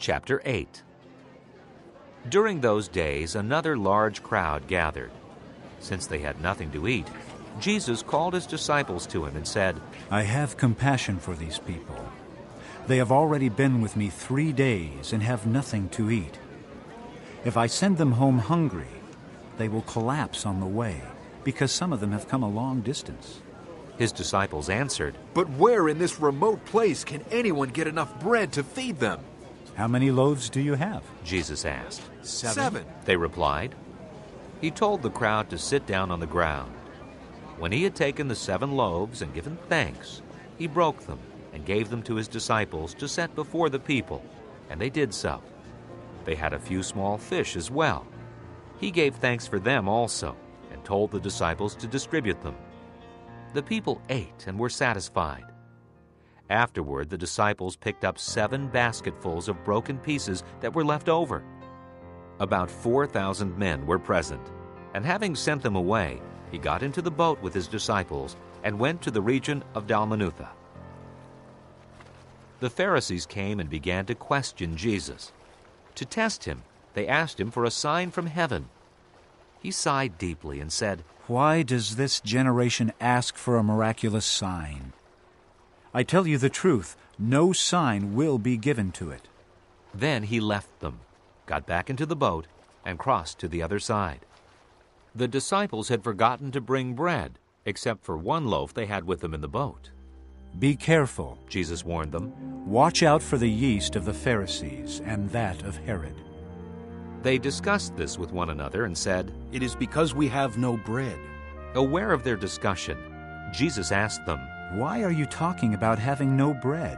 Chapter 8. During those days another large crowd gathered. Since they had nothing to eat, Jesus called his disciples to him and said, I have compassion for these people. They have already been with me 3 days and have nothing to eat. If I send them home hungry, they will collapse on the way, because some of them have come a long distance. His disciples answered, But where in this remote place can anyone get enough bread to feed them? How many loaves do you have? Jesus asked. 7. They replied. He told the crowd to sit down on the ground. When he had taken the 7 loaves and given thanks, he broke them and gave them to his disciples to set before the people, and they did so. They had a few small fish as well. He gave thanks for them also, and told the disciples to distribute them. The people ate and were satisfied. Afterward, the disciples picked up 7 basketfuls of broken pieces that were left over. About 4,000 men were present, and having sent them away, he got into the boat with his disciples and went to the region of Dalmanutha. The Pharisees came and began to question Jesus. To test him, they asked him for a sign from heaven. He sighed deeply and said, Why does this generation ask for a miraculous sign? I tell you the truth, no sign will be given to it. Then he left them, got back into the boat, and crossed to the other side. The disciples had forgotten to bring bread, except for 1 loaf they had with them in the boat. Be careful, Jesus warned them. Watch out for the yeast of the Pharisees and that of Herod. They discussed this with one another and said, It is because we have no bread. Aware of their discussion, Jesus asked them, Why are you talking about having no bread?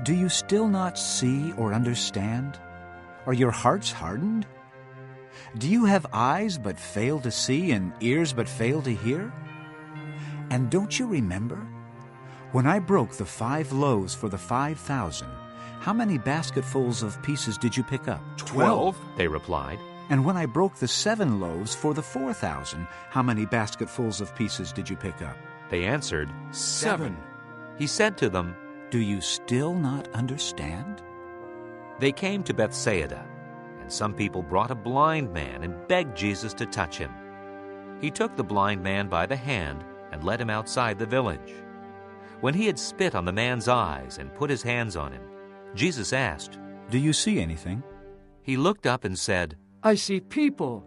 Do you still not see or understand? Are your hearts hardened? Do you have eyes but fail to see and ears but fail to hear? And don't you remember? When I broke the 5 loaves for the 5,000, how many basketfuls of pieces did you pick up? 12, they replied. And when I broke the 7 loaves for the 4,000, how many basketfuls of pieces did you pick up? They answered, 7. He said to them, Do you still not understand? They came to Bethsaida, and some people brought a blind man and begged Jesus to touch him. He took the blind man by the hand and led him outside the village. When he had spit on the man's eyes and put his hands on him, Jesus asked, Do you see anything? He looked up and said, I see people.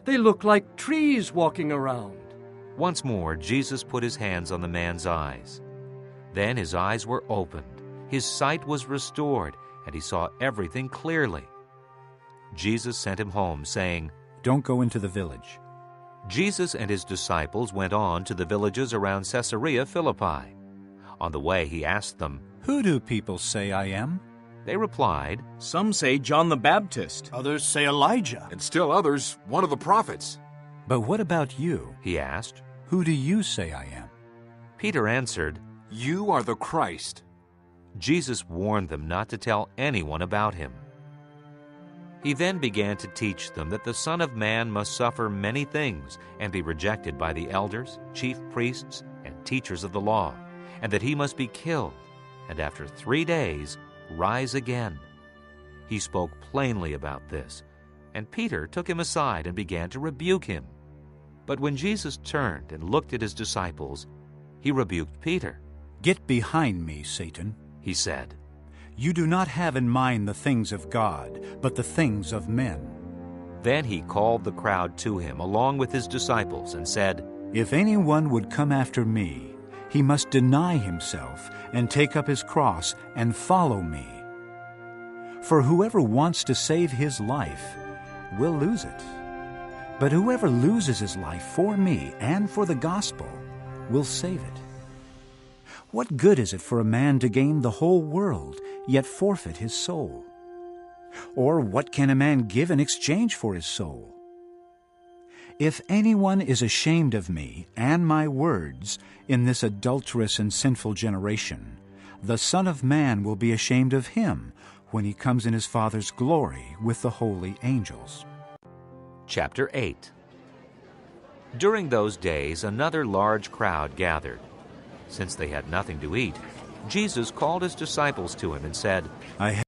They look like trees walking around. Once more, Jesus put his hands on the man's eyes. Then his eyes were opened, his sight was restored, and he saw everything clearly. Jesus sent him home, saying, Don't go into the village. Jesus and his disciples went on to the villages around Caesarea Philippi. On the way, he asked them, Who do people say I am? They replied, Some say John the Baptist. Others say Elijah. And still others, one of the prophets. But what about you? He asked. Who do you say I am? Peter answered, You are the Christ. Jesus warned them not to tell anyone about him. He then began to teach them that the Son of Man must suffer many things and be rejected by the elders, chief priests, and teachers of the law, and that he must be killed, and after 3 days rise again. He spoke plainly about this, and Peter took him aside and began to rebuke him. But when Jesus turned and looked at his disciples, he rebuked Peter. Get behind me, Satan, he said. You do not have in mind the things of God, but the things of men. Then he called the crowd to him along with his disciples and said, If anyone would come after me, he must deny himself and take up his cross and follow me. For whoever wants to save his life will lose it. But whoever loses his life for me and for the gospel will save it. What good is it for a man to gain the whole world, yet forfeit his soul? Or what can a man give in exchange for his soul? If anyone is ashamed of me and my words in this adulterous and sinful generation, the Son of Man will be ashamed of him when he comes in his Father's glory with the holy angels. Chapter 8. During those days another large crowd gathered. Since they had nothing to eat, Jesus called his disciples to him and said, I